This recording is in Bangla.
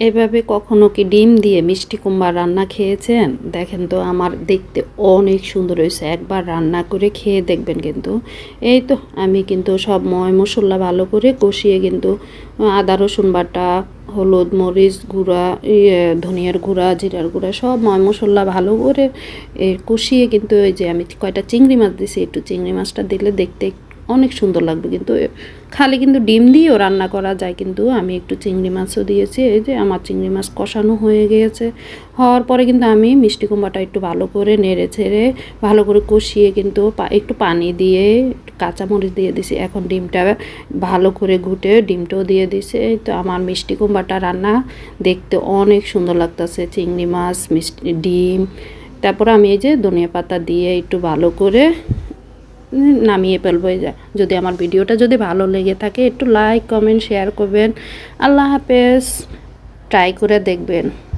এভাবে কখনো কি ডিম দিয়ে মিষ্টি কুমড়া রান্না খেয়েছেন? দেখেন তো আমার দেখতে অনেক সুন্দর হয়েছে। একবার রান্না করে খেয়ে দেখবেন কিন্তু। এই তো আমি কিন্তু সব মশলা ভালো করে কষিয়ে কিন্তু আদা রসুন বাটা, হলুদ মরিচ গুঁড়া, ধনিয়ার গুঁড়া, জিরার গুঁড়া সব মশলা ভালো করে কষিয়ে কিন্তু এই যে আমি কয়টা চিংড়ি মাছ দিছি, একটু চিংড়ি মাছটা দিলে দেখতে অনেক সুন্দর লাগবে। কিন্তু খালি কিন্তু ডিম দিয়েও রান্না করা যায়, কিন্তু আমি একটু চিংড়ি মাছও দিয়েছি। এই যে আমার চিংড়ি মাছ কষানো হয়ে গিয়েছে, হওয়ার পরে কিন্তু আমি মিষ্টি কুমড়াটা একটু ভালো করে নেড়ে ছেড়ে ভালো করে কষিয়ে কিন্তু একটু পানি দিয়ে কাঁচামরিচ দিয়ে দিছি। এখন ডিমটা ভালো করে ঘুটে ডিমটাও দিয়ে দিছে। তো আমার মিষ্টি কুমড়াটা রান্না দেখতে অনেক সুন্দর লাগতেছে, চিংড়ি মাছ, মিষ্টি ডিম। তারপর আমি এই যে ধনিয়া পাতা দিয়ে একটু ভালো করে নামিয়ে ফেলবো। যদি আমার ভিডিওটা যদি ভালো লেগে থাকে একটু লাইক কমেন্ট শেয়ার করবেন। আল্লাহ হাফেজ। ট্রাই করে দেখবেন।